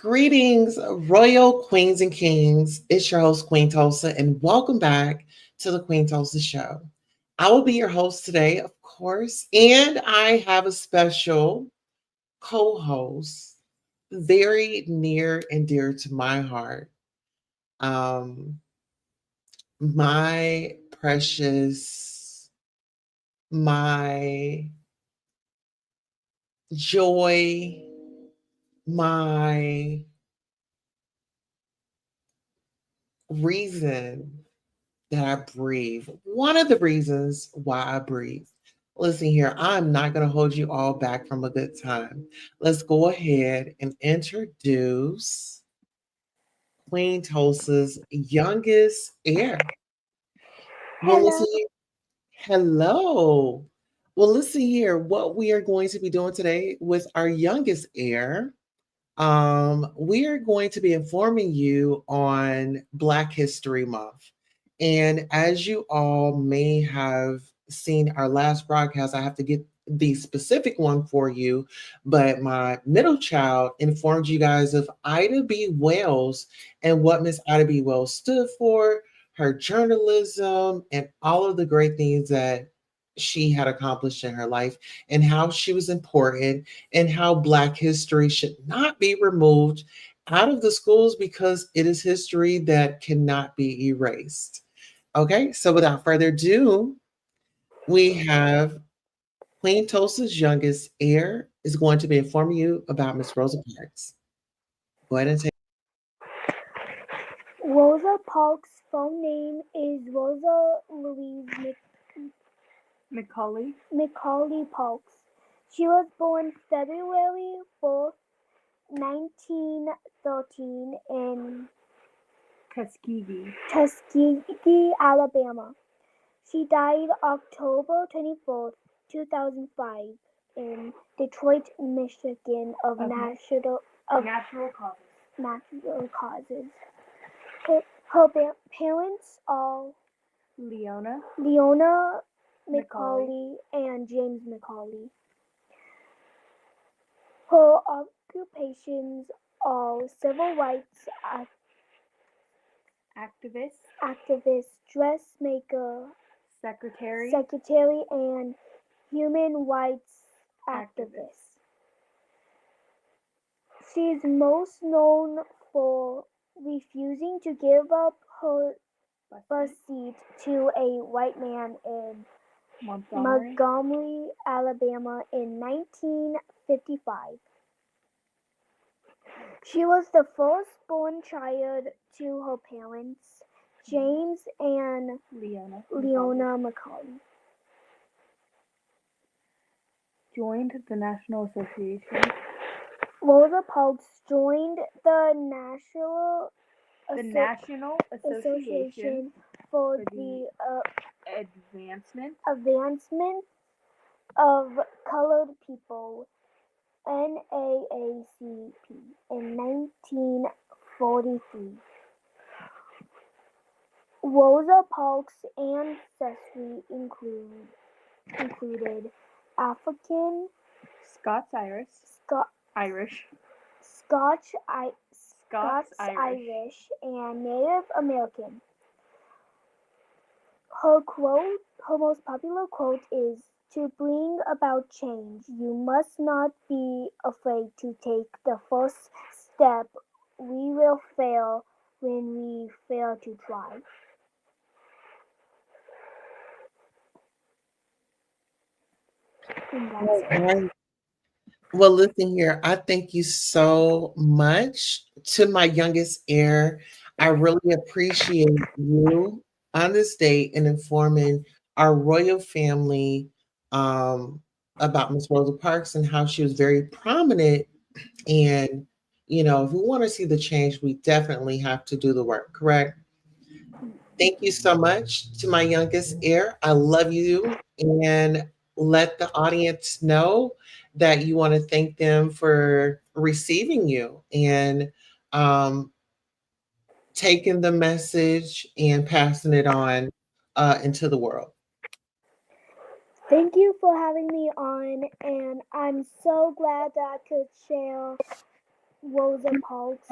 Greetings, royal queens and kings. It's your host, Queen Tulsa, and welcome back to the Queen Tulsa Show. I will be your host today, of course, and I have a special co host, very near and dear to my heart. Um, my precious, my joy, my reason that I breathe. One of the reasons why I breathe. Listen here, I'm not going to hold you all back from a good time. Let's go ahead and introduce Queen Tulsa's youngest heir. Well, Hello. listen here. Hello. Well, listen here. What we are going to be doing today with our youngest heir, we are going to be informing you on Black History Month. And as you all may have seen our last broadcast, I have to get the specific one for you, but my middle child informed you guys of Ida B. Wells and what Miss Ida B. Wells stood for, her journalism, and all of the great things that she had accomplished in her life, and how she was important, and how Black history should not be removed out of the schools because it is history that cannot be erased. Okay, so without further ado, we have Queen Tulsa's youngest heir is going to be informing you about Miss Rosa Parks. Go ahead and take. Rosa Parks' full name is Rosa Louise Macaulay Parks. She was born February 4th, 1913 in Tuskegee, Alabama. She died October 24th, 2005 in Detroit, Michigan of natural causes. Her parents are Leona Macaulay and James Macaulay. Her occupations are civil rights activist, dressmaker, secretary, and human rights activist. She is most known for refusing to give up her bus seat to a white man in Montgomery, Alabama in 1955. She was the first-born child to her parents, James and Leona Macaulay. Joined the National Association. Rosa Parks joined the National Association for the Advancement of Colored People, NAACP, in 1943. Rosa Parks' ancestry included African, Scots-Irish, Scots-Irish, and Native American. Her most popular quote is, "To bring about change, you must not be afraid to take the first step. We will fail when we fail to try." And that's All it. right. Well, listen here. I thank you so much to my youngest heir. I really appreciate you on this date and informing our royal family um, about Miss Rosa Parks and how she was very prominent. And, if we want to see the change, we definitely have to do the work, correct? Thank you so much to my youngest heir. I love you, and let the audience know that you want to thank them for receiving you and um, taking the message and passing it on into the world. Thank you for having me on, and I'm so glad that I could share Rosa Parks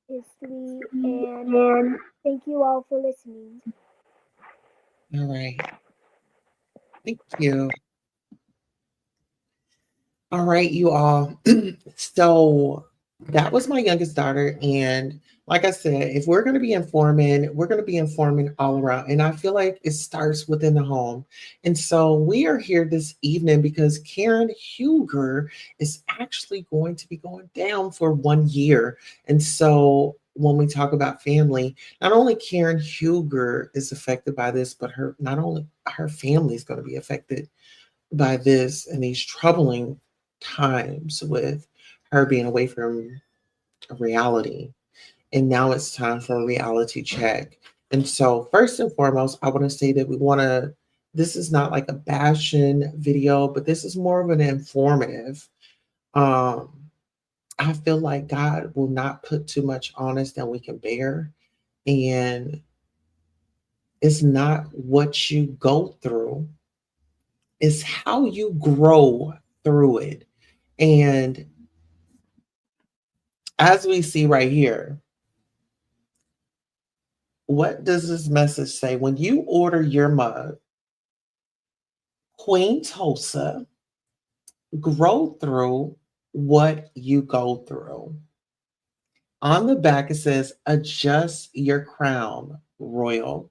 history, and thank you all for listening. All right. Thank you. All right, you all. So that was my youngest daughter. And like I said, if we're going to be informing, we're going to be informing all around. And I feel like it starts within the home. And so we are here this evening because Karen Huger is actually going to be going down for 1 year. And so when we talk about family, not only Karen Huger is affected by this, but her not only her family is going to be affected by this and these troubling times with her being away from reality. And now it's time for a reality check. And so, first and foremost, I want to say that this is not like a bashing video, but this is more of an informative. Um, I feel like God will not put too much on us than we can bear. And it's not what you go through, it's how you grow through it. And as we see right here, what does this message say? When you order your mug, Queen Tulsa, grow through what you go through. On the back, it says, adjust your crown, royal.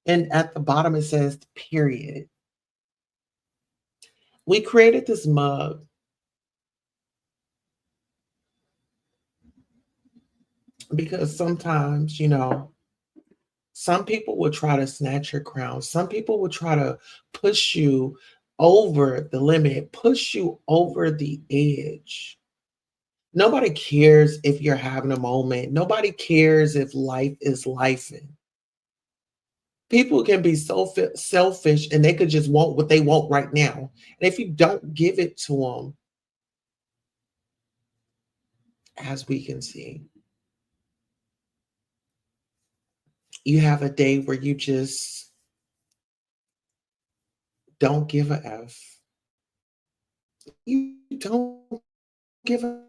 And at the bottom, it says, period. We created this mug because sometimes, some people will try to snatch your crown. Some people will try to push you over the limit, push you over the edge. Nobody cares if you're having a moment. Nobody cares if life is lifing. People can be so selfish and they could just want what they want right now. And if you don't give it to them, as we can see, you have a day where you just don't give a F. You don't give a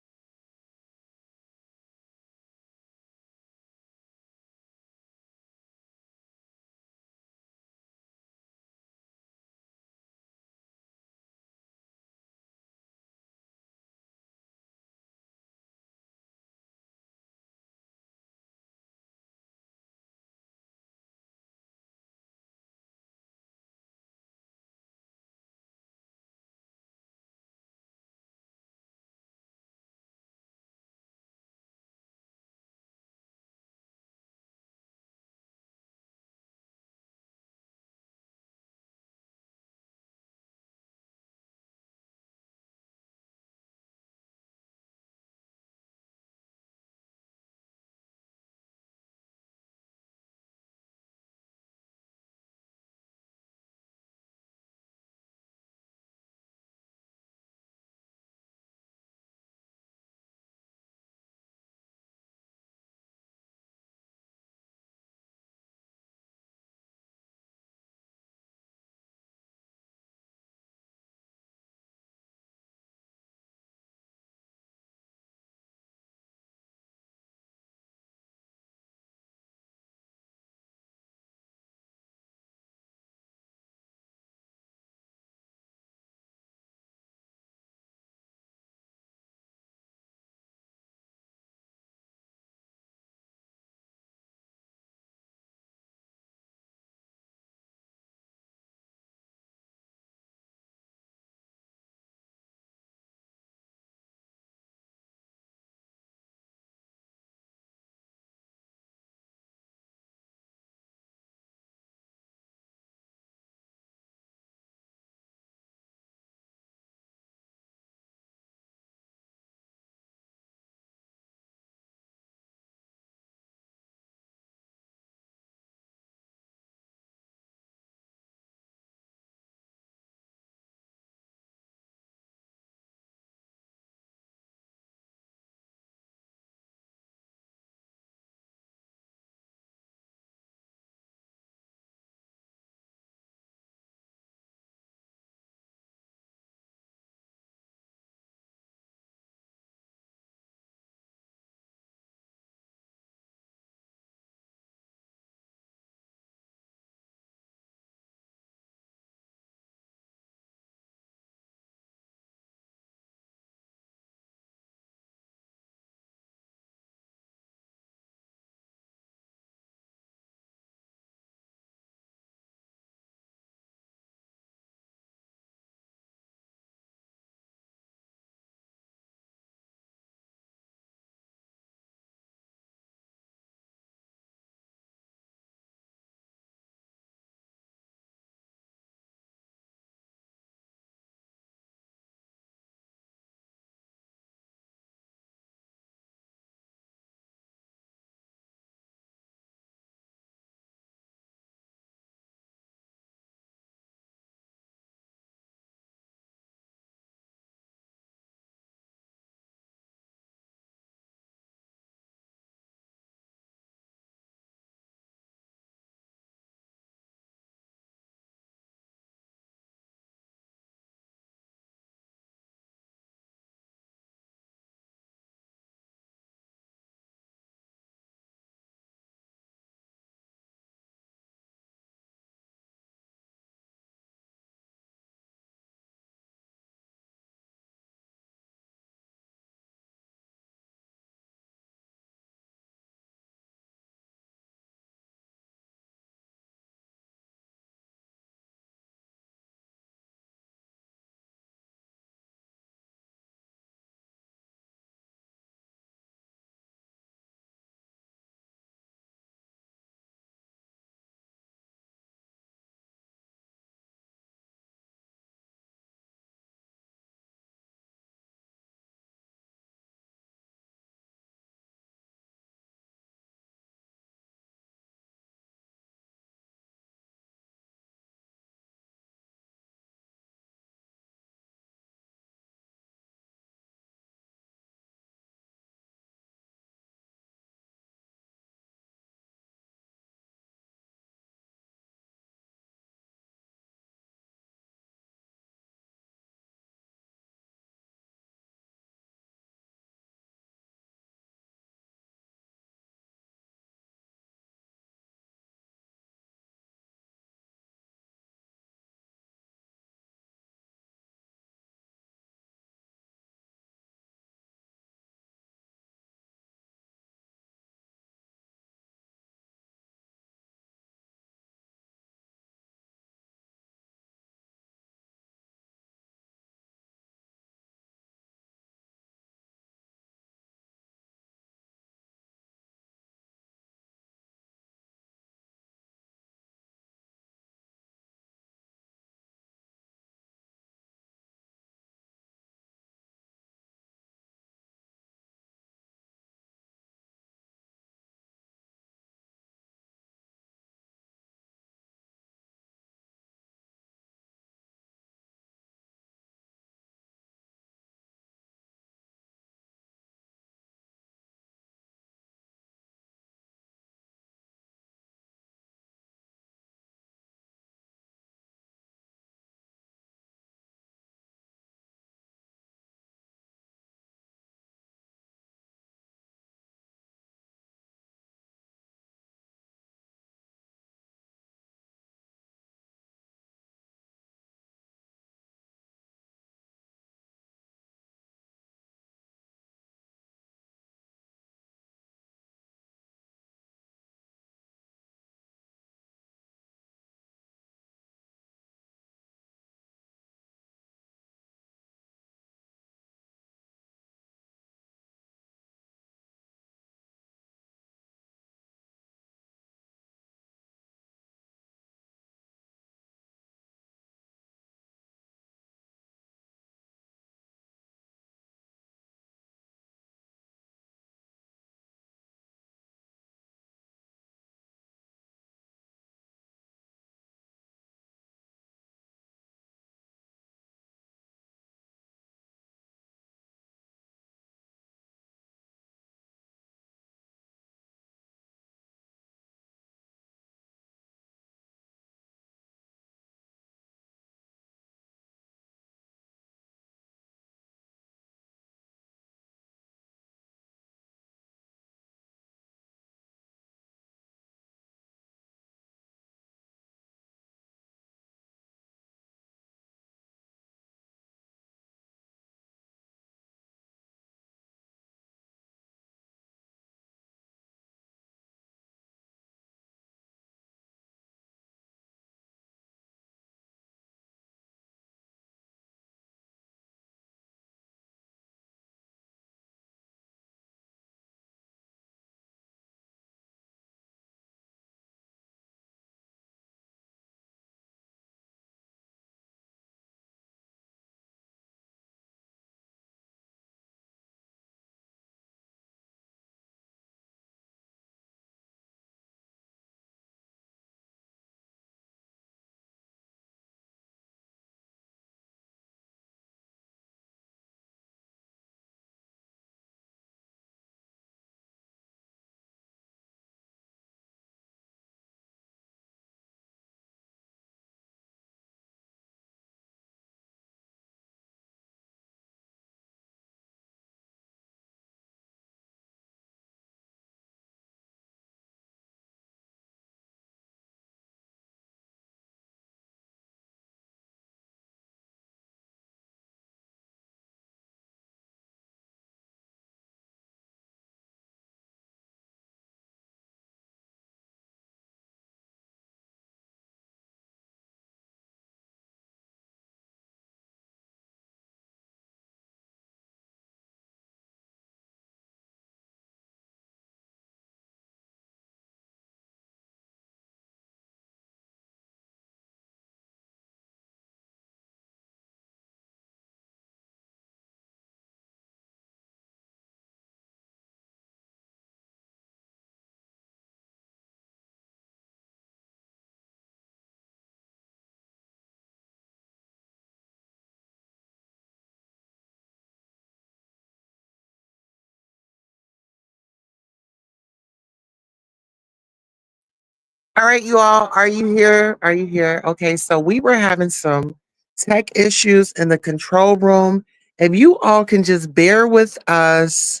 All right, you all, are you here? Are you here? Okay, so we were having some tech issues in the control room. If you all can just bear with us,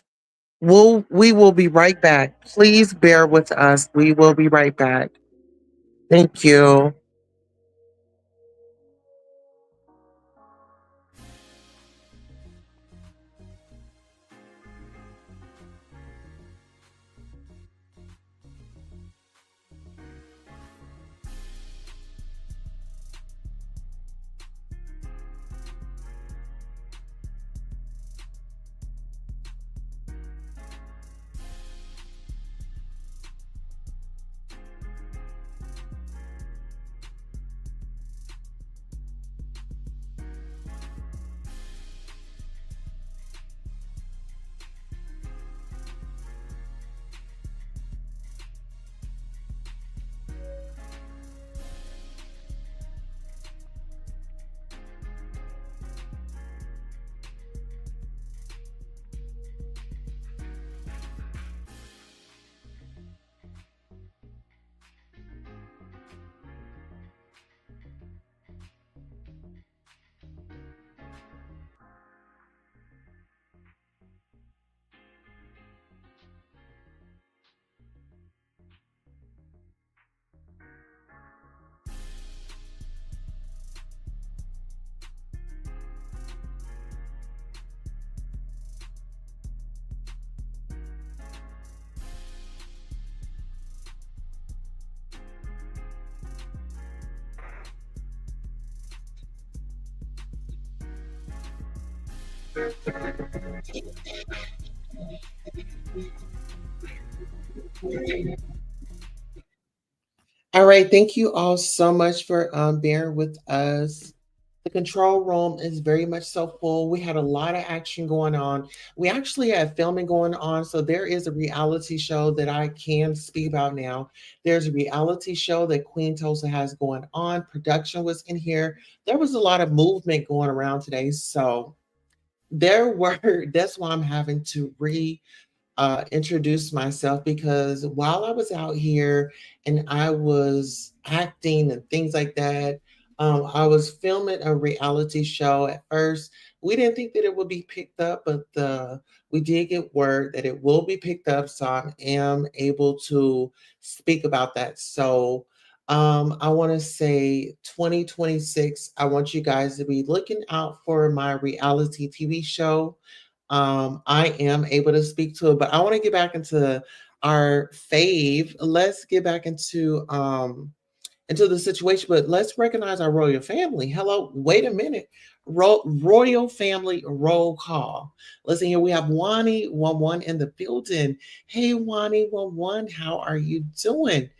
we will be right back. Please bear with us. We will be right back. Thank you. All right, thank you all so much for bearing with us. The control room is very much so full. We had a lot of action going on. We actually had filming going on. So there is a reality show that I can speak about now. There's a reality show that Queen Tulsa has going on. Production was in here. There was a lot of movement going around today. So there were, that's why I'm having to introduce myself because while I was out here and I was acting and things like that, I was filming a reality show. At first, we didn't think that it would be picked up, but we did get word that it will be picked up. So I am able to speak about that. So I want to say 2026, I want you guys to be looking out for my reality TV show. I am able to speak to it, but I want to get back into our fave. Let's get back into the situation, but let's recognize our royal family. Hello, wait a minute. Royal family roll call. Listen here, we have Wani11 in the building. Hey, Wani11, how are you doing?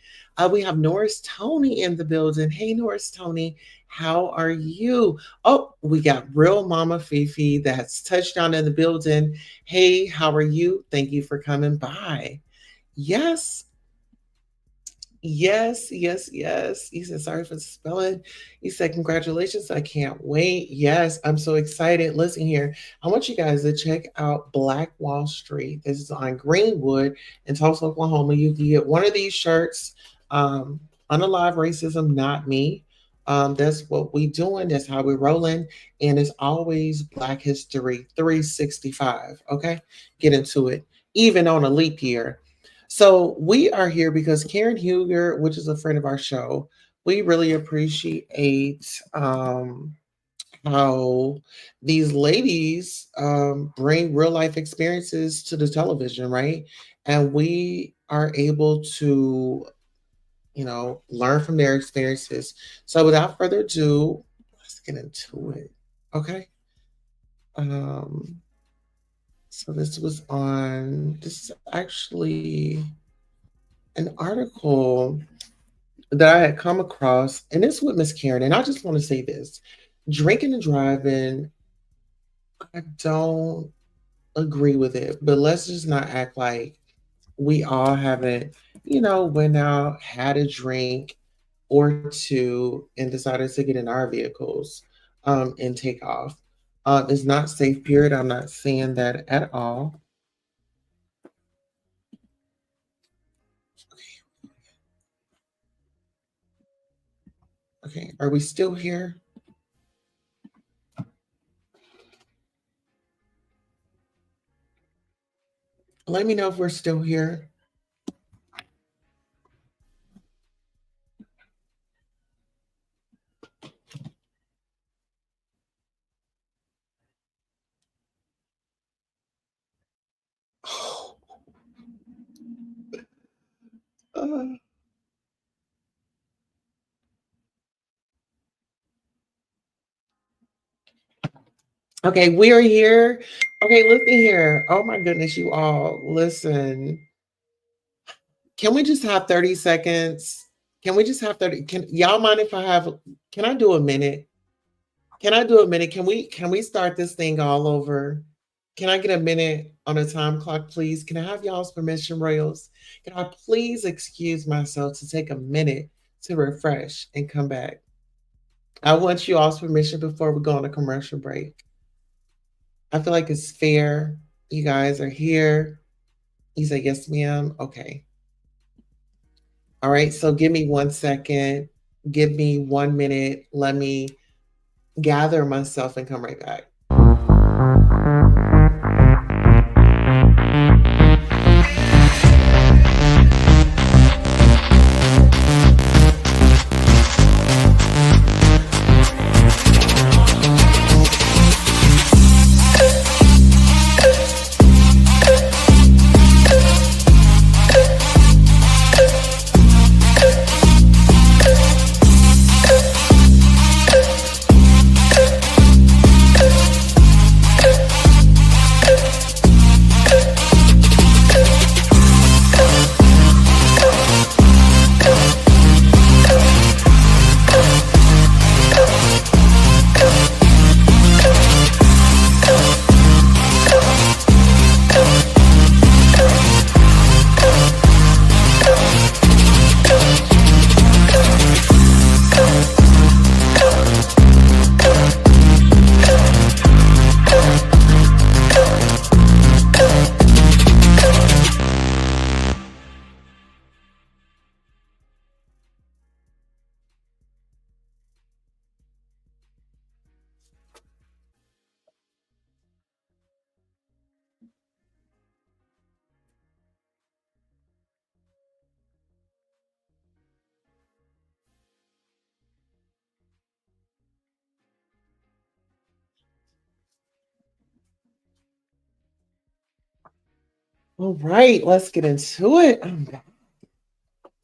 We have Norris Tony in the building. Hey, Norris Tony, how are you? Oh, we got real Mama Fifi that's touchdown in the building. Hey, how are you? Thank you for coming by. Yes, yes, yes, yes. He said, sorry for the spelling. He said, congratulations. I can't wait. Yes, I'm so excited. Listen here. I want you guys to check out Black Wall Street. This is on Greenwood in Tulsa, Oklahoma. You can get one of these shirts. Unalive Racism, Not Me. That's what we doing. That's how we're rolling. And it's always Black History 365. Okay. Get into it. Even on a leap year. So we are here because Karen Huger, which is a friend of our show, we really appreciate how these ladies bring real life experiences to the television, right? And we are able to, learn from their experiences. So without further ado, let's get into it. Okay. Um, so this is actually an article that I had come across, and it's with Miss Karen. And I just want to say this: drinking and driving, I don't agree with it. But let's just not act like we all haven't, went out, had a drink or two, and decided to get in our vehicles and take off. It's not safe, period. I'm not saying that at all. Okay, are we still here? Let me know if we're still here. Uh, okay, we are here. Okay, listen here. Oh my goodness, you all, listen. Can we just have 30 seconds? Can we just have 30? Can y'all mind if I have, can I do a minute? Can I do a minute? Can we start this thing all over? Can I get a minute on a time clock, please? Can I have y'all's permission, Royals? Can I please excuse myself to take a minute to refresh and come back? I want you all's permission before we go on a commercial break. I feel like it's fair. You guys are here. You say yes, ma'am. Okay. All right. So give me 1 second. Give me 1 minute. Let me gather myself and come right back. All right, let's get into it.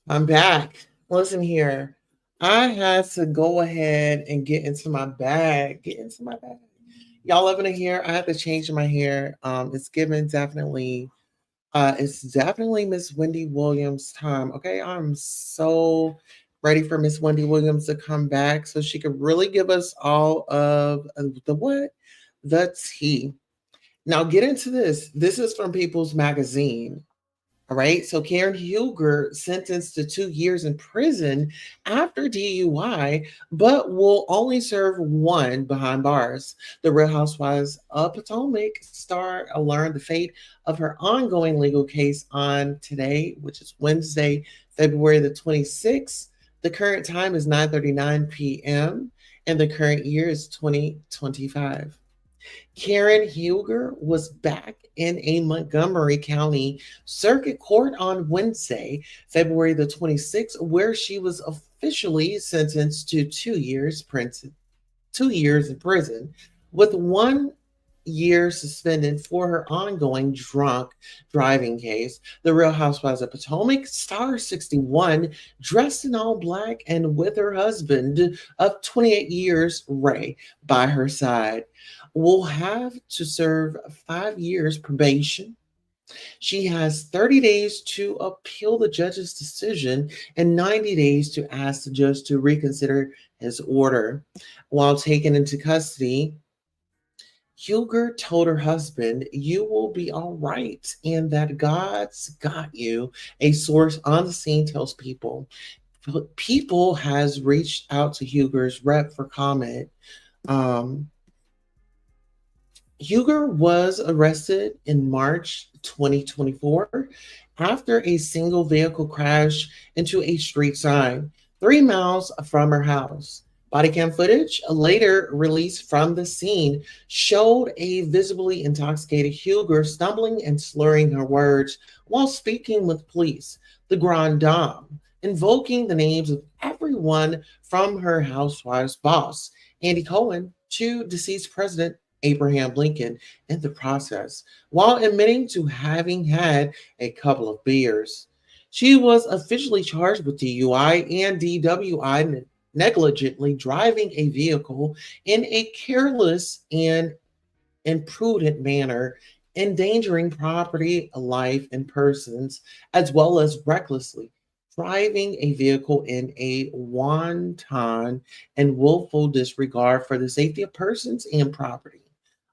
I'm back. Listen here. I had to go ahead and get into my bag. Get into my bag. Y'all loving it here? I had to change my hair. It's given definitely. It's definitely Miss Wendy Williams' time. Okay, I'm so ready for Miss Wendy Williams to come back so she could really give us all of the what, the tea. Now get into this. This is from People's Magazine. All right. So Karen Huger sentenced to 2 years in prison after DUI, but will only serve one behind bars. The Real Housewives of Potomac star learned the fate of her ongoing legal case on today, which is Wednesday, February the 26th. The current time is 9:39 p.m. and the current year is 2025. Karen Huger was back in a Montgomery County Circuit Court on Wednesday, February the 26th, where she was officially sentenced to 2 years in prison, with 1 year suspended for her ongoing drunk driving case. The Real Housewives of Potomac star 61, dressed in all black and with her husband of 28 years, Ray, by her side, will have to serve 5 years probation. She has 30 days to appeal the judge's decision and 90 days to ask the judge to reconsider his order. While taken into custody, Huger told her husband, "You will be all right, and that God's got you." A source on the scene tells People. People has reached out to Huger's rep for comment. Um, Huger was arrested in March 2024 after a single vehicle crash into a street sign. 3 miles from her house. Body cam footage, later released from the scene, showed a visibly intoxicated Huger stumbling and slurring her words while speaking with police. The Grand Dame, invoking the names of everyone from her housewife's boss, Andy Cohen, to deceased President Abraham Lincoln in the process, while admitting to having had a couple of beers. She was officially charged with DUI and DWI, negligently driving a vehicle in a careless and imprudent manner, endangering property, life, and persons, as well as recklessly driving a vehicle in a wanton and willful disregard for the safety of persons and property.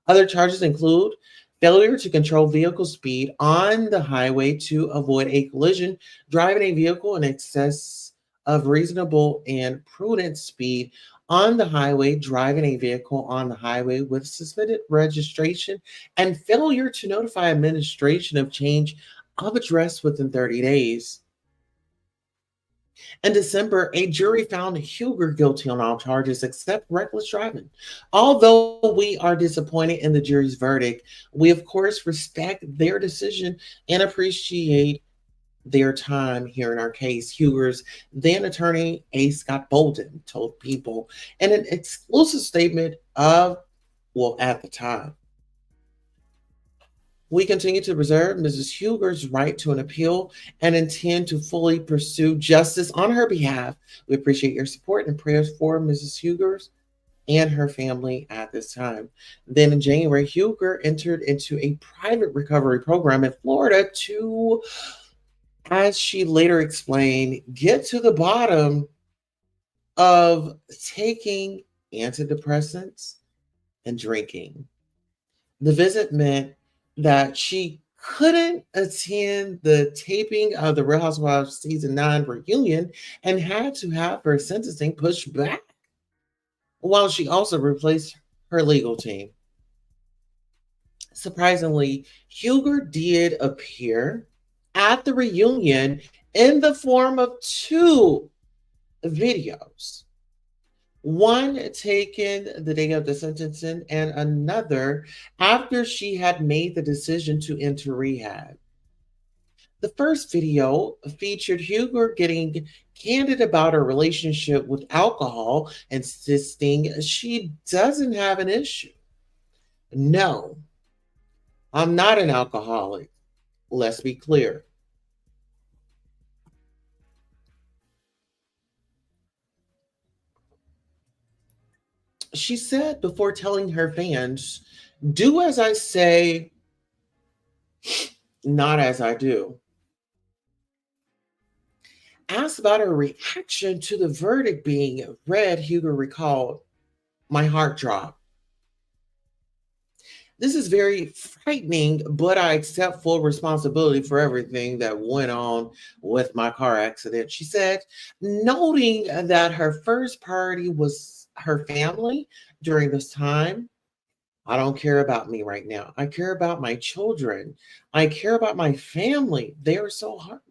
Other charges include failure to control vehicle speed on the highway to avoid a collision, driving a vehicle in excess of reasonable and prudent speed on the highway, driving a vehicle on the highway with suspended registration, and failure to notify administration of change of address within 30 days. In December, a jury found Huger guilty on all charges except reckless driving. Although we are disappointed in the jury's verdict, we of course respect their decision and appreciate their time here in our case. Huger's then attorney, A. Scott Bolden, told People in an exclusive statement at the time. We continue to preserve Mrs. Huger's right to an appeal and intend to fully pursue justice on her behalf. We appreciate your support and prayers for Mrs. Huger's and her family at this time. Then in January, Huger entered into a private recovery program in Florida to, as she later explained, get to the bottom of taking antidepressants and drinking. The visit meant that she couldn't attend the taping of the Real Housewives season 9 reunion and had to have her sentencing pushed back, while she also replaced her legal team. Surprisingly, Huger did appear at the reunion in the form of two videos. One taken the day of the sentencing, and another after she had made the decision to enter rehab. The first video featured Huger getting candid about her relationship with alcohol, insisting she doesn't have an issue. No, I'm not an alcoholic. Let's be clear. She said before telling her fans, do as I say, not as I do. Asked about her reaction to the verdict being read, Huger recalled, my heart dropped. This is very frightening, but I accept full responsibility for everything that went on with my car accident, she said, noting that her first priority was her family during this time. I don't care about me right now. I care about my children. I care about my family. They are so hard.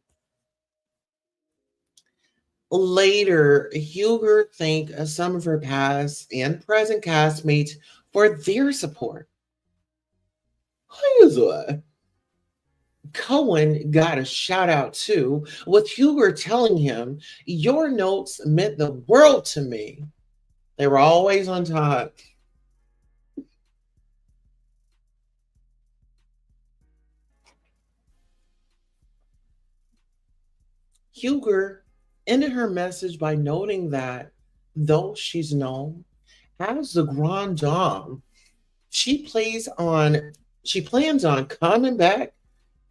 Later, Huger thanked some of her past and present castmates for their support. Cohen got a shout out too, with Huger telling him, your notes meant the world to me. They were always on time. Huger ended her message by noting that though she's known as the Grand Dame, she plans on coming back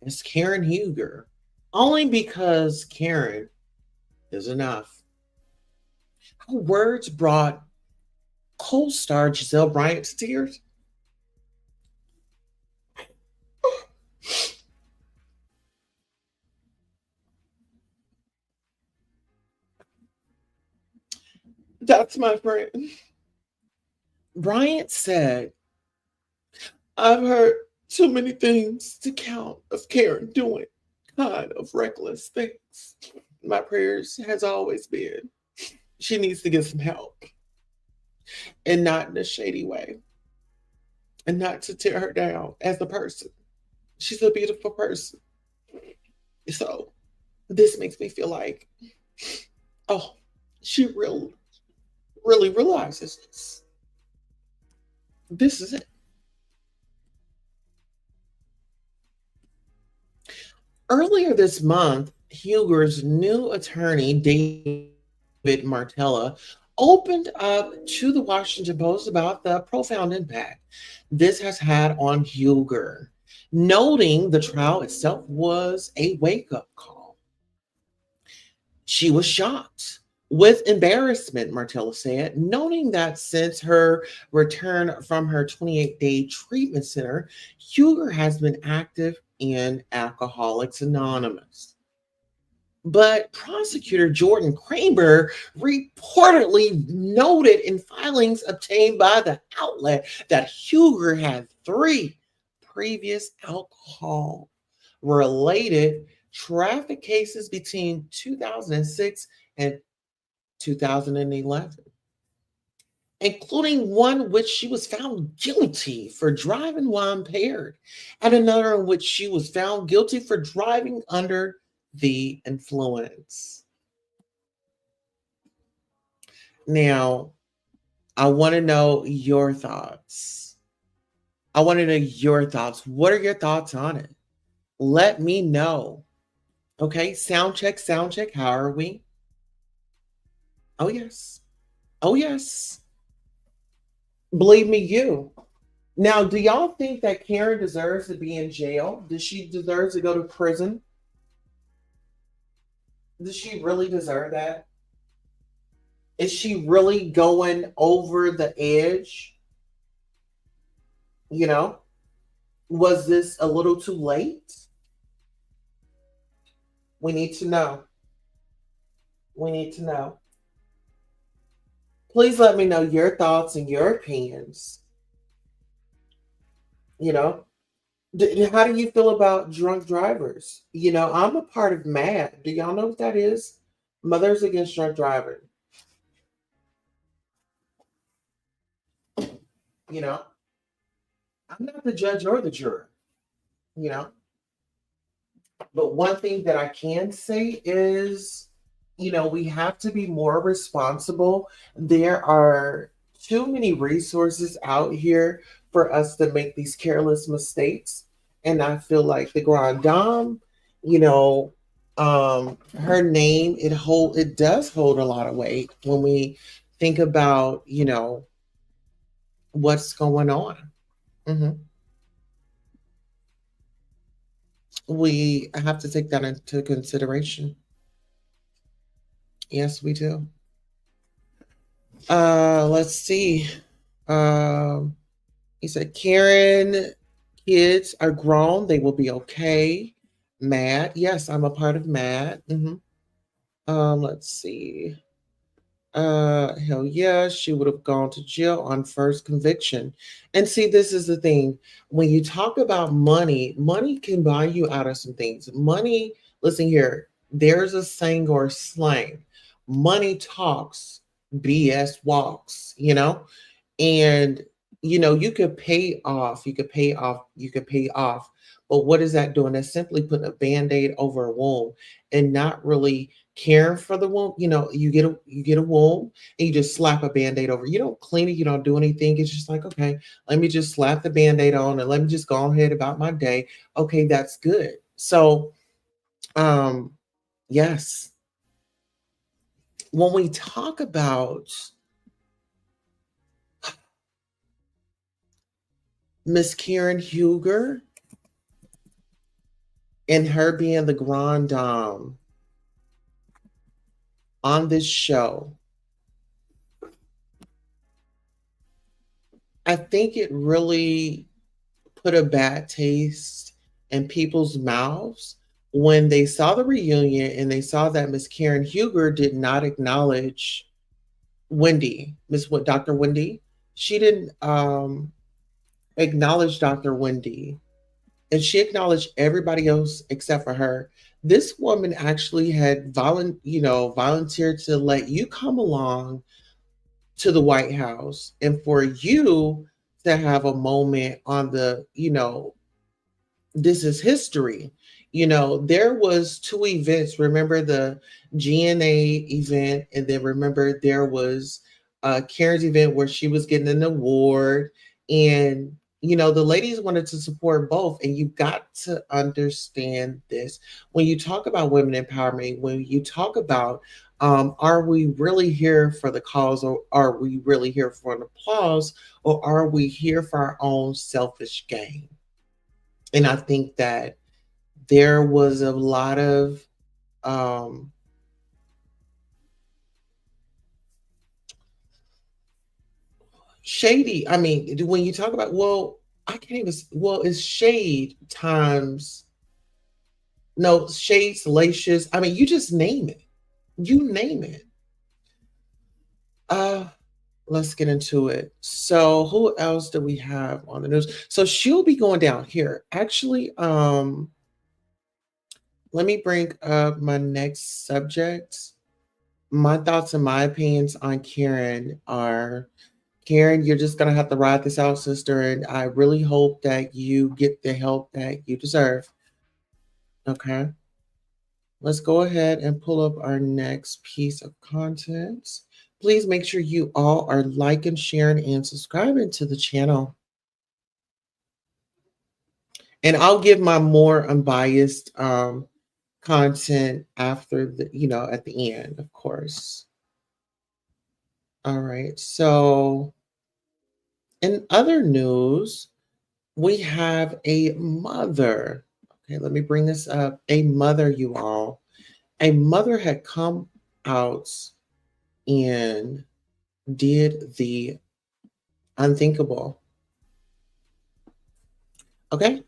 as Karen Huger, only because Karen is enough. Her words brought co-star Giselle Bryant to tears. That's my friend. Bryant said, I've heard too many things to count of Karen doing kind of reckless things. My prayers has always been She needs to get some help, and not in a shady way, and not to tear her down as a person. She's a beautiful person. So this makes me feel like, oh, she really realizes this. This is it. Earlier this month, Huger's new attorney, David Martella, opened up to the Washington Post about the profound impact this has had on Huger, noting the trial itself was a wake up call. She was shocked with embarrassment, Martella said, noting that since her return from her 28-day treatment center, Huger has been active in Alcoholics Anonymous. But prosecutor Jordan Kramer reportedly noted in filings obtained by the outlet that Huger had 3 previous alcohol related traffic cases between 2006 and 2011, including one which she was found guilty for driving while impaired, and another in which she was found guilty for driving under the influence. Now, I want to know your thoughts. I want to know your thoughts. What are your thoughts on it? Let me know. Okay, sound check, sound check. How are we? Oh, yes. Oh, yes. Believe me, you. Now, do y'all think that Karen deserves to be in jail? Does she deserve to go to prison? Does she really deserve that? Is she really going over the edge? You know, was this a little too late? We need to know. We need to know. Please let me know your thoughts and your opinions. You know, how do you feel about drunk drivers? You know, I'm a part of MAD. Do y'all know what that is? Mothers Against Drunk Driving. You know, I'm not the judge or the juror, you know. But one thing that I can say is, you know, we have to be more responsible. There are too many resources out here for us to make these careless mistakes. And I feel like the Grand Dame, you know, her name, it does hold a lot of weight when we think about, you know, what's going on. Mhm. We have to take that into consideration. Yes, we do. Let's see. Um, he said, Karen, kids are grown. They will be okay. Mad. Yes, I'm a part of Mad. Let's see. Hell yeah, she would have gone to jail on first conviction. And see, this is the thing. When you talk about money, money can buy you out of some things. Money, listen here, there's a saying or slang. Money talks, BS walks, you know? And you know, you could pay off, you could pay off, you could pay off. But what is that doing? That's simply putting a band-aid over a wound and not really caring for the wound. You know, you get a wound and you just slap a band-aid over. You don't clean it, you don't do anything. It's just like, okay, let me just slap the band-aid on and let me just go ahead about my day. Okay, that's good. So yes. When we talk about Miss Karen Huger and her being the Grand Dame on this show, I think it really put a bad taste in people's mouths when they saw the reunion and they saw that Miss Karen Huger did not acknowledge Wendy, Dr. Wendy. She didn't acknowledge Dr. Wendy, and she acknowledged everybody else except for her. This woman actually had volunteered to let you come along to the White House and for you to have a moment on the, this is history. There was two events. Remember the GNA event, and then remember there was Karen's event where she was getting an award, and the ladies wanted to support both. And you got to understand this when you talk about women empowerment. When you talk about are we really here for the cause, or are we really here for an applause, or are we here for our own selfish gain? And I think that there was a lot of shady. I mean, when you talk about, well, I can't even, well, it's shade times, no, shade, salacious. I mean, you just name it. You name it. Let's get into it. So who else do we have on the news? So she'll be going down here. Actually, let me bring up my next subject. My thoughts and my opinions on Karen are, Karen, you're just gonna have to ride this out, sister, and I really hope that you get the help that you deserve. Okay. Let's go ahead and pull up our next piece of content. Please make sure you all are liking, sharing, and subscribing to the channel. And I'll give my more unbiased content after at the end, of course. All right. So in other news, we have a mother. Okay, let me bring this up. A mother, you all. A mother had come out and did the unthinkable. Okay.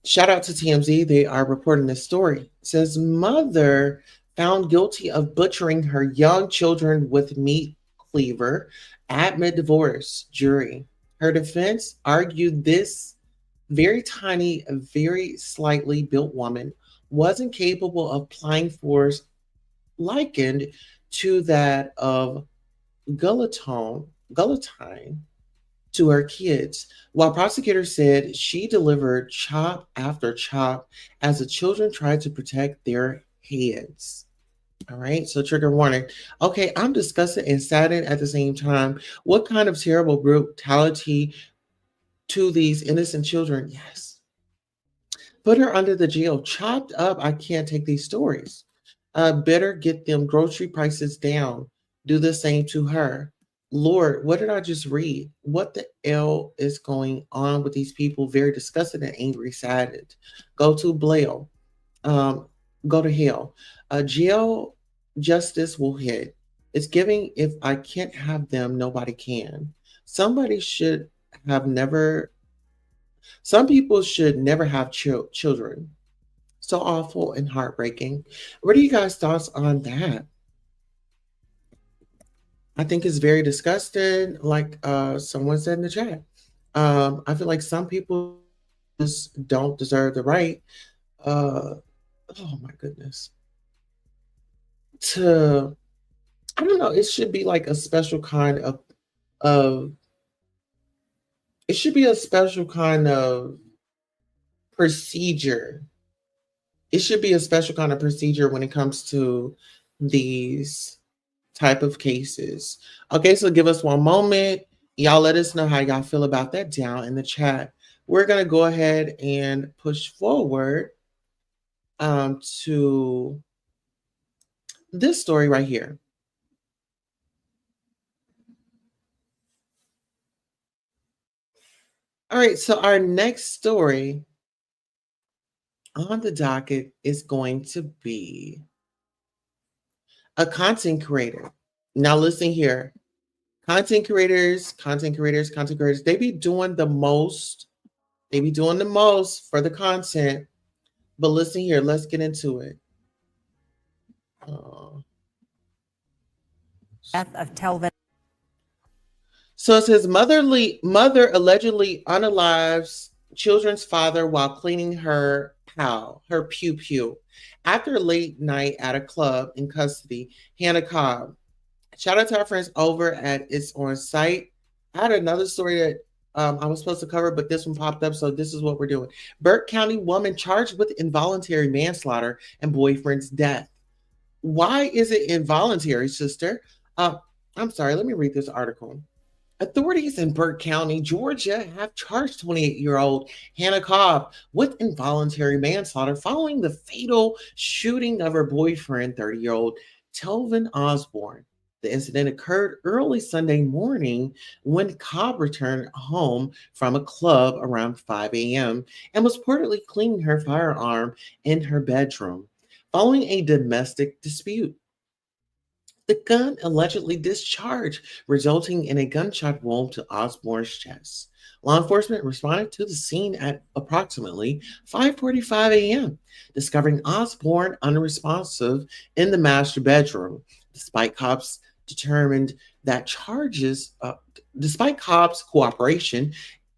Shout out to TMZ. They are reporting this story. It says mother found guilty of butchering her young children with meat cleaver at mid-divorce jury. Her defense argued this very tiny, very slightly built woman wasn't capable of applying force likened to that of guillotine to her kids, while prosecutors said she delivered chop after chop as the children tried to protect their heads. All right, so trigger warning. Okay, I'm disgusted and saddened at the same time. What kind of terrible brutality to these innocent children? Yes. Put her under the jail, chopped up. I can't take these stories. Better get them grocery prices down. Do the same to her. Lord, what did I just read? What the hell is going on with these people? Very disgusted and angry, saddened. Go to Blail. Go to hell. Jail justice will hit. It's giving. If I can't have them, nobody can. Somebody should have never. Some people should never have children. So awful and heartbreaking. What are you guys' thoughts on that? I think it's very disgusting, like someone said in the chat. I feel like some people just don't deserve the right. Oh my goodness. To I don't know. It should be like a special kind of. It should be a special kind of procedure. It should be a special kind of procedure when it comes to these type of cases. Okay, so give us one moment. Y'all let us know how y'all feel about that down in the chat. We're going to go ahead and push forward to this story right here. All right, so our next story on the docket is going to be a content creator. Now listen here. Content creators, they be doing the most. They be doing the most for the content. But listen here, let's get into it. Death of Telvin. So it says mother allegedly unalives children's father while cleaning her pow, her pew pew. After a late night at a club in custody, Hannah Cobb. Shout out to our friends over at It's On Site. I had another story that I was supposed to cover, but this one popped up, so this is what we're doing. Burke County woman charged with involuntary manslaughter and boyfriend's death. Why is it involuntary, sister? Uh, I'm sorry, let me read this article. Authorities in Burke County, Georgia, have charged 28-year-old Hannah Cobb with involuntary manslaughter following the fatal shooting of her boyfriend, 30-year-old Telvin Osborne. The incident occurred early Sunday morning when Cobb returned home from a club around 5 a.m. and was reportedly cleaning her firearm in her bedroom following a domestic dispute. The gun allegedly discharged, resulting in a gunshot wound to Osborne's chest. Law enforcement responded to the scene at approximately 5:45 a.m., discovering Osborne unresponsive in the master bedroom. Despite cops determined that charges, despite cops' cooperation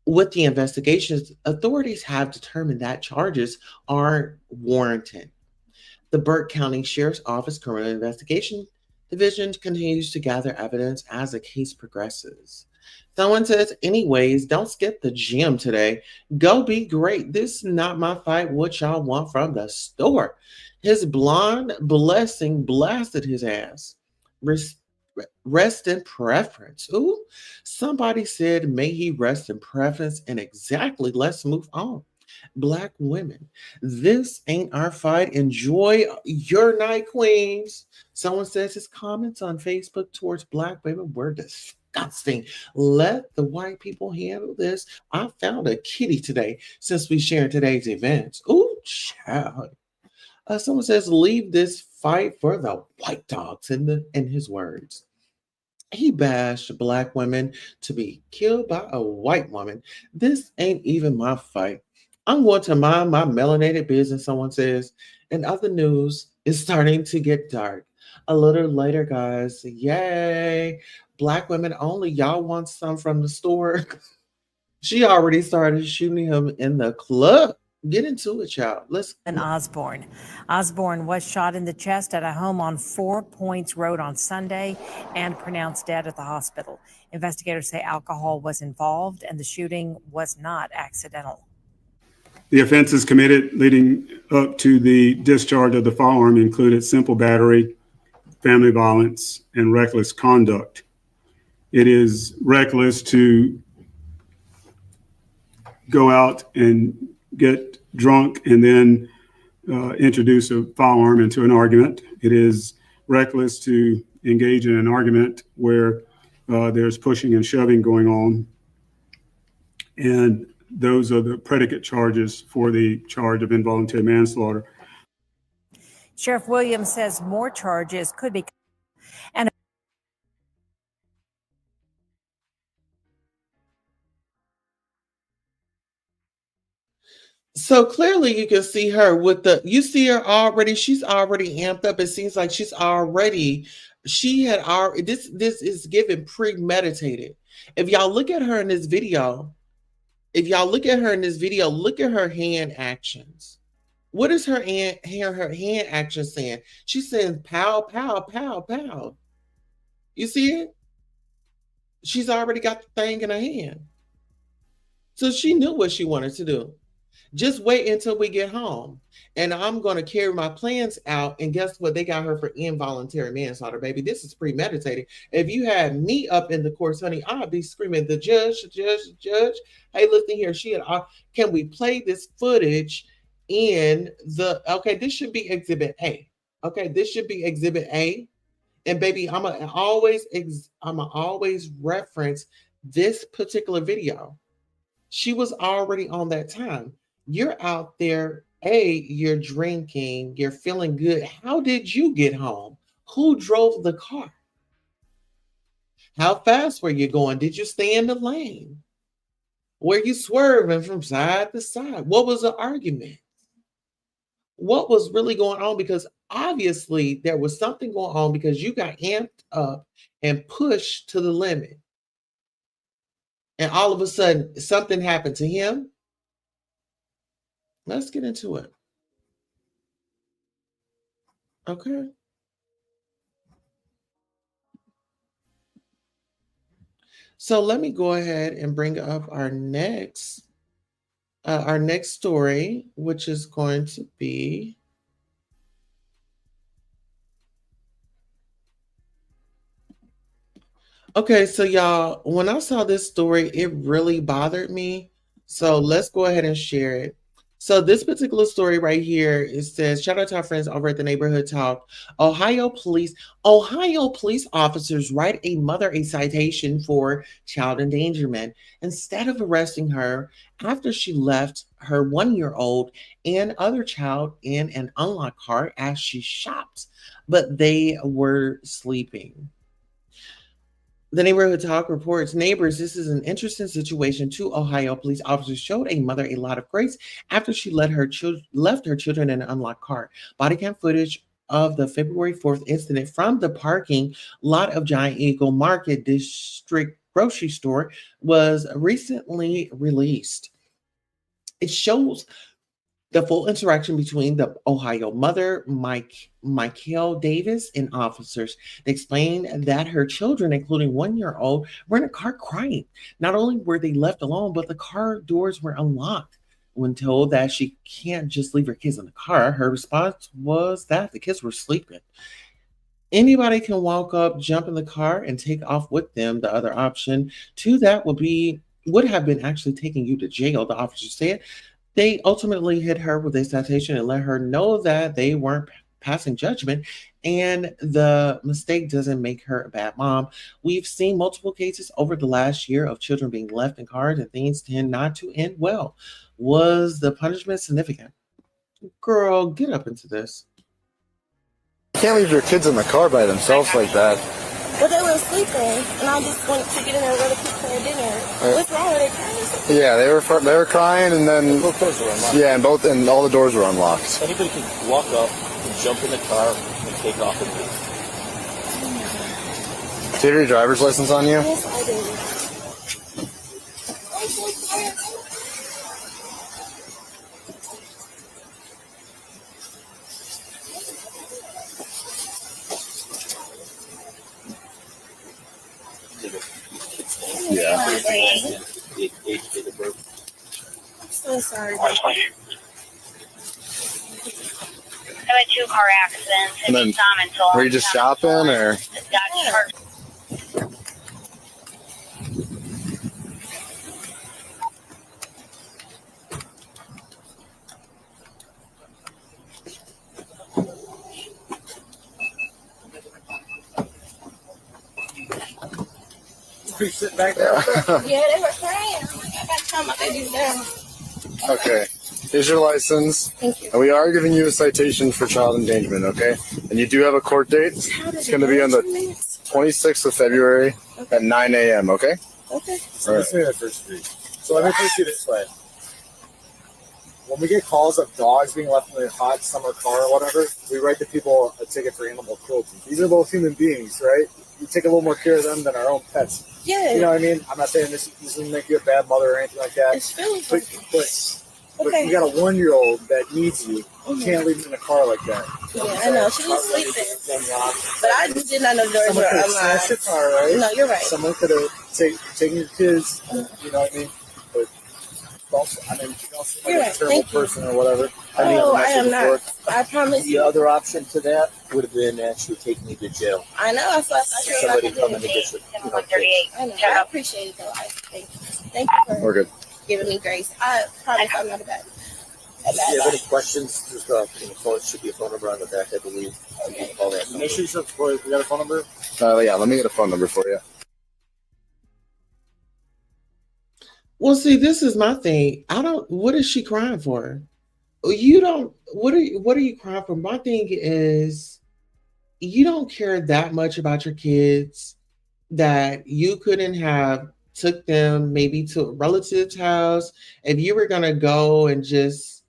with the investigations, authorities have determined that charges are warranted. The Burke County Sheriff's Office Criminal Investigation Division continues to gather evidence as the case progresses. Someone says, anyways, don't skip the gym today. Go be great. This is not my fight. What y'all want from the store? His blonde blessing blasted his ass. Rest in preference. Ooh, somebody said, may he rest in preference. And exactly, let's move on. Black women, this ain't our fight. Enjoy your night, queens. Someone says his comments on Facebook towards Black women were disgusting. Let the white people handle this. I found a kitty today since we shared today's events. Ooh, child. Someone says, leave this fight for the white dogs in his words. He bashed Black women to be killed by a white woman. This ain't even my fight. I'm going to mind my melanated business, someone says. In other news, it's starting to get dark. A little later, guys. Yay. Black women only. Y'all want some from the store? She already started shooting him in the club. Get into it, child. Let's. And Osborne. Osborne was shot in the chest at a home on 4 Points Road on Sunday and pronounced dead at the hospital. Investigators say alcohol was involved and the shooting was not accidental. The offenses committed leading up to the discharge of the firearm included simple battery, family violence, and reckless conduct. It is reckless to go out and get drunk and then introduce a firearm into an argument. It is reckless to engage in an argument where there's pushing and shoving going on. And those are the predicate charges for the charge of involuntary manslaughter. Sheriff Williams says more charges could be. And so clearly you can see her with you see her already, she's already amped up. It seems like she had already, this is given premeditated. If y'all look at her in this video, look at her hand actions. What is her hand action saying? She's saying pow, pow, pow, pow. You see it? She's already got the thing in her hand. So she knew what she wanted to do. Just wait until we get home. And I'm going to carry my plans out. And guess what? They got her for involuntary manslaughter, baby. This is premeditated. If you had me up in the courts, honey, I'd be screaming, the judge. Hey, listen here. Can we play this footage in okay, this should be exhibit A. Okay, this should be exhibit A. And baby, I'm going to always reference this particular video. She was already on that time. You're out there, you're drinking, you're feeling good. How did you get home? Who drove the car? How fast were you going? Did you stay in the lane? Were you swerving from side to side? What was the argument? What was really going on? Because obviously there was something going on because you got amped up and pushed to the limit. And all of a sudden something happened to him. Let's get into it. Okay. So let me go ahead and bring up our next story, which is going to be. Okay, so y'all, when I saw this story, it really bothered me. So let's go ahead and share it. So this particular story right here, it says, shout out to our friends over at the Neighborhood Talk. Ohio police officers write a mother a citation for child endangerment instead of arresting her after she left her 1-year-old and other child in an unlocked car as she shopped, but they were sleeping. The Neighborhood Talk reports, neighbors, this is an interesting situation. 2 Ohio police officers showed a mother a lot of grace after she left her children in an unlocked car. Body cam footage of the February 4th incident from the parking lot of Giant Eagle Market District grocery store was recently released. It shows the full interaction between the Ohio mother, Michael Davis, and officers. They explained that her children, including 1-year-old, were in a car crying. Not only were they left alone, but the car doors were unlocked. When told that she can't just leave her kids in the car, her response was that the kids were sleeping. Anybody can walk up, jump in the car, and take off with them. The other option to that would have been actually taking you to jail, the officer said. They ultimately hit her with a citation and let her know that they weren't passing judgment and the mistake doesn't make her a bad mom. We've seen multiple cases over the last year of children being left in cars and things tend not to end well. Was the punishment significant? Girl, get up into this. You can't leave your kids in the car by themselves like that. But they were sleeping, and I just wanted to get in there and go to cook their dinner. What's wrong with it? Yeah, they were crying, and then both doors were unlocked. Yeah, and all the doors were unlocked. Anybody can walk up and jump in the car and take off and leave. Do you have your driver's license on you? Yes, I do. I'm so sorry. Yeah. I'm so sorry. I've had 2 car accidents. And then, were you just shopping, or? Sit back there. Yeah, they were crying. I got to calm my babies down. Okay. Here's your license. Thank you. And we are giving you a citation for child endangerment, okay? And you do have a court date. It's going to be on the 26th of February at 9 a.m., okay? Okay. All right. Let's say that first street. So let me put it this way. When we get calls of dogs being left in a hot summer car or whatever, we write the people a ticket for animal cruelty. These are both human beings, right? We take a little more care of them than our own pets. Yeah. You know what I mean? I'm not saying this doesn't make you a bad mother or anything like that. It's feeling But okay. you got a 1-year-old that needs you. You can't leave him in a car like that. Yeah, I know. She was sleeping. But I did not know the doors Someone were could have smashed your unlocked. car, right? No, you're right. Someone could have taken your kids. You know what I mean? But also, I mean, you don't seem like You're a right. terrible Thank you. person or whatever. Oh, I am not. I promise The you. other option to that would have been actually taking you to jail. I know. I thought I should Somebody have coming to get your, I know. I appreciate it, though. Thank you. Thank you We're for good. giving me grace. I promise I'm not a bad If you have any questions, just phone should be a phone number on the back, I believe. You can call that. Make sure you got a phone number. Yeah, let me get a phone number for you. Well, see, this is my thing. What is she crying for? You don't, what are you crying for? My thing is, you don't care that much about your kids that you couldn't have took them maybe to a relative's house if you were going to go and just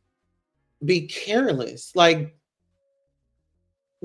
be careless. Like,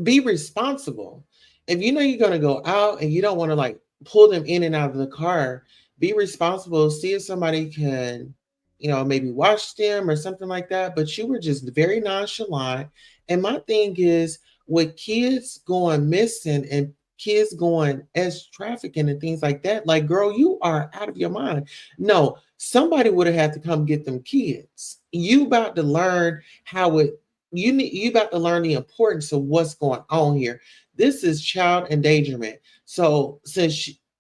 be responsible. If you know you're going to go out and you don't want to like pull them in and out of the car, be responsible. See if somebody can, maybe watch them or something like that. But you were just very nonchalant. And my thing is, with kids going missing and kids going as trafficking and things like that, like, girl, you are out of your mind. No, somebody would have had to come get them kids. You about to learn how it, you about to learn the importance of what's going on here. This is child endangerment. So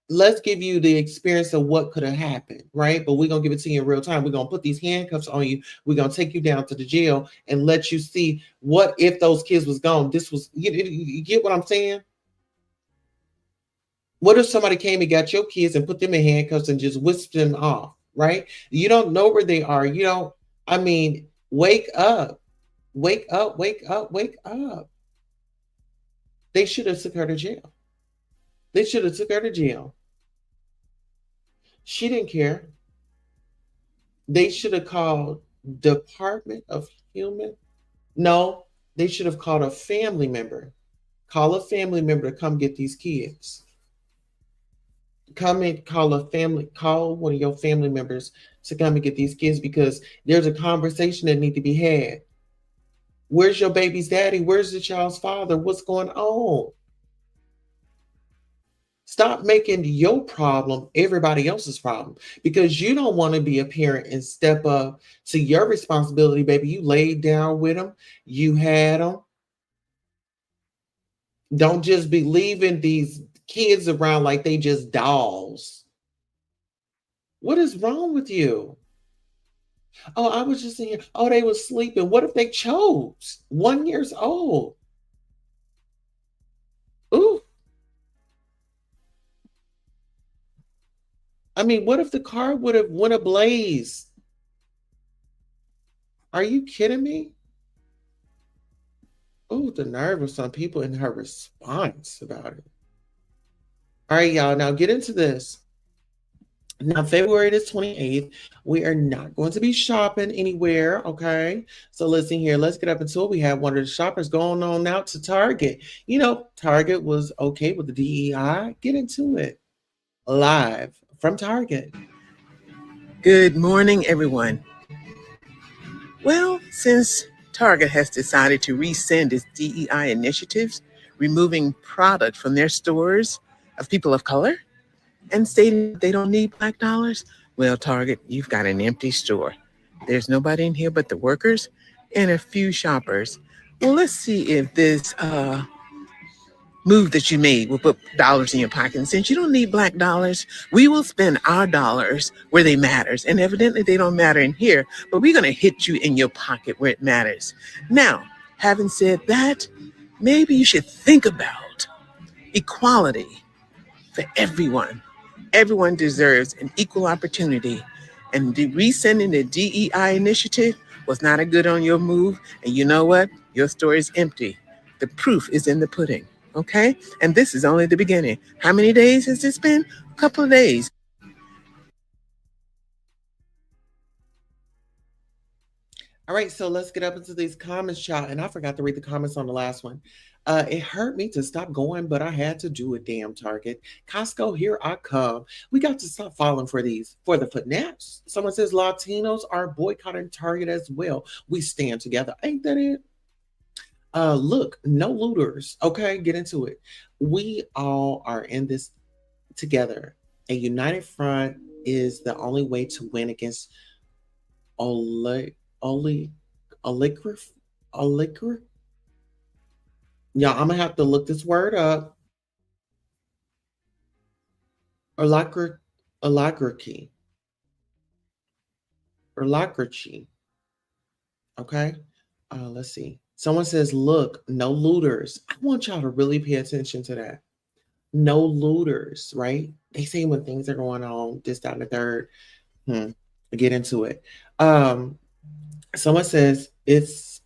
let's give you the experience of what could have happened, right? But we're gonna give it to you in real time. We're gonna put these handcuffs on you. We're gonna take you down to the jail and let you see what if those kids was gone. This was, you get what I'm saying? What if somebody came and got your kids and put them in handcuffs and just whisked them off, right? You don't know where they are. You don't, I mean, wake up, wake up, wake up, wake up. They should have took her to jail. They should have took her to jail. She didn't care. They should have called Department of Human. No, they should have called a family member. Call a family member to come get these kids. Come and call one of your family members to come and get these kids, because there's a conversation that need to be had. Where's your baby's daddy? Where's the child's father? What's going on? Stop making your problem everybody else's problem, because you don't want to be a parent and step up to your responsibility, baby. You laid down with them. You had them. Don't just be leaving these kids around like they just dolls. What is wrong with you? Oh, I was just saying, oh, they were sleeping. What if they chose? 1 year old. Ooh. I mean, what if the car would have went ablaze? Are you kidding me? Oh, the nerve of some people in her response about it. All right, y'all, now get into this. Now, February the 28th, we are not going to be shopping anywhere, okay? So listen here, let's get up into it. We have one of the shoppers going on out to Target. You know, Target was okay with the DEI. Get into it. Live from Target. Good morning, everyone. Well, since Target has decided to rescind its DEI initiatives, removing product from their stores of people of color and stating they don't need Black dollars, well, Target, you've got an empty store. There's nobody in here but the workers and a few shoppers. Well, let's see if this move that you made will put dollars in your pocket. And since you don't need Black dollars, we will spend our dollars where they matters. And evidently they don't matter in here, but we're going to hit you in your pocket where it matters. Now, having said that, maybe you should think about equality for everyone. Everyone deserves an equal opportunity. And resending the DEI initiative was not a good on your move. And you know what? Your store is empty. The proof is in the pudding. Okay? And this is only the beginning. How many days has this been? A couple of days. All right, so let's get up into these comments, y'all. And I forgot to read the comments on the last one. It hurt me to stop going, but I had to do it, damn Target. Costco, here I come. We got to stop falling for these, for the footnaps. Someone says Latinos are boycotting Target as well. We stand together. Ain't that it? Look, no looters. Okay, get into it. We all are in this together. A united front is the only way to win against oligarchy. Yeah, I'm gonna have to look this word up. Oligarchy. Okay. Let's see. Someone says, look, no looters. I want y'all to really pay attention to that. No looters, right? They say when things are going on, this, that, and the third. Get into it. Someone says it's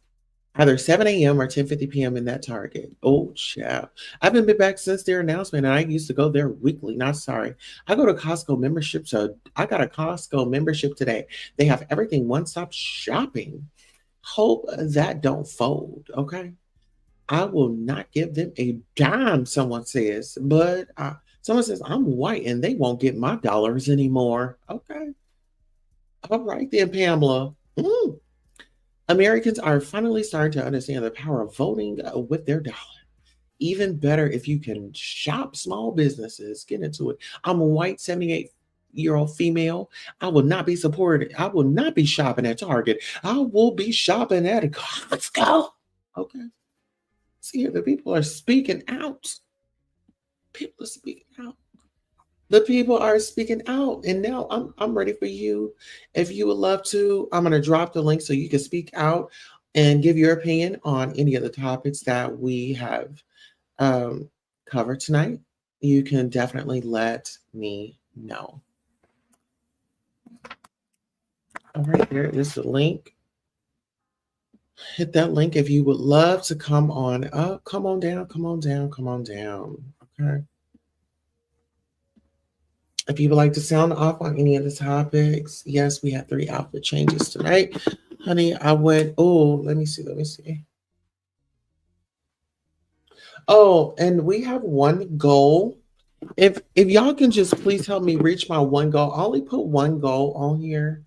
either 7 a.m. or 10:50 p.m. in that Target. Oh, child. I haven't been back since their announcement, and I used to go there weekly. Not sorry. I go to Costco membership, so I got a Costco membership today. They have everything one-stop shopping. Hope that don't fold, okay? I will not give them a dime, someone says, but someone says, I'm white, and they won't get my dollars anymore. Okay. All right then, Pamela. Americans are finally starting to understand the power of voting with their dollar. Even better if you can shop small businesses. Get into it. I'm a white 78-year-old female. I will not be supported. I will not be shopping at Target. I will be shopping at Costco. Okay. See here, the people are speaking out. People are speaking out. The people are speaking out. And now I'm ready for you. If you would love to, I'm going to drop the link so you can speak out and give your opinion on any of the topics that we have covered tonight. You can definitely let me know. All right, there is the link. Hit that link if you would love to come on up. Come on down, come on down, come on down. Okay. If you would like to sound off on any of the topics, yes, we had 3 outfit changes tonight. Honey, I went, let me see. Oh, and we have one goal. If y'all can just please help me reach my one goal. I only put one goal on here.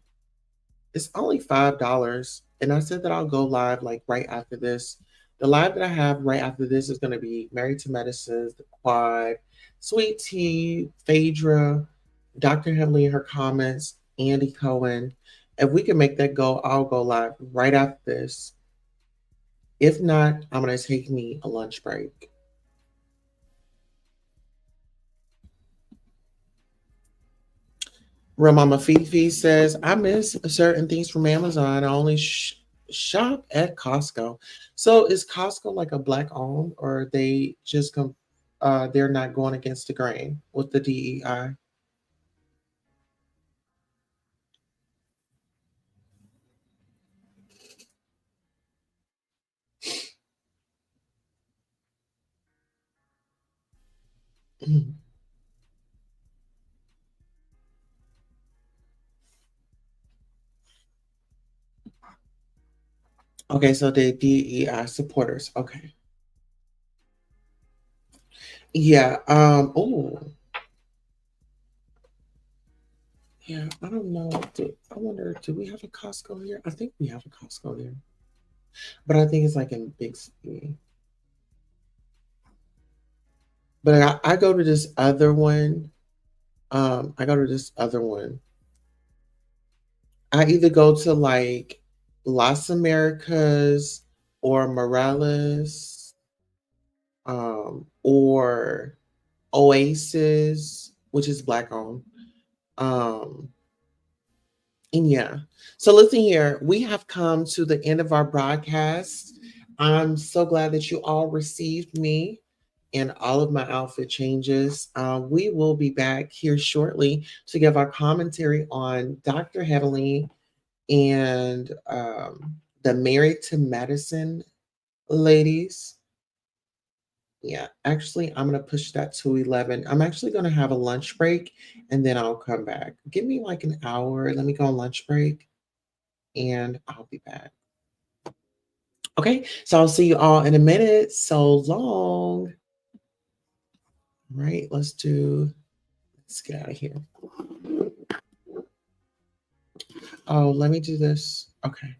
It's only $5. And I said that I'll go live like right after this. The live that I have right after this is going to be Married to Medicines, The Quad, Sweet Tea, Phaedra, Dr. Heavenly in her comments, Andy Cohen. If we can make that go, I'll go live right after this. If not, I'm going to take me a lunch break. Real Mama Fifi says, I miss certain things from Amazon. I only shop at Costco. So is Costco like a black owned, or they just they're not going against the grain with the DEI? Okay, so the DEI supporters. Okay. Yeah. Yeah, I don't know. I wonder, do we have a Costco here? I think we have a Costco there. But I think it's like in Big City. But I go to this other one. I either go to like Las Americas or Morales, or Oasis, which is black owned. And yeah, so listen here, we have come to the end of our broadcast. I'm so glad that you all received me and all of my outfit changes. We will be back here shortly to give our commentary on Dr. Heavenly and the Married to Medicine ladies. Yeah, actually, I'm going to push that to 11. I'm actually going to have a lunch break and then I'll come back. Give me like an hour. Let me go on lunch break and I'll be back. Okay, so I'll see you all in a minute. So long. All right, let's get out of here. Oh, let me do this. Okay.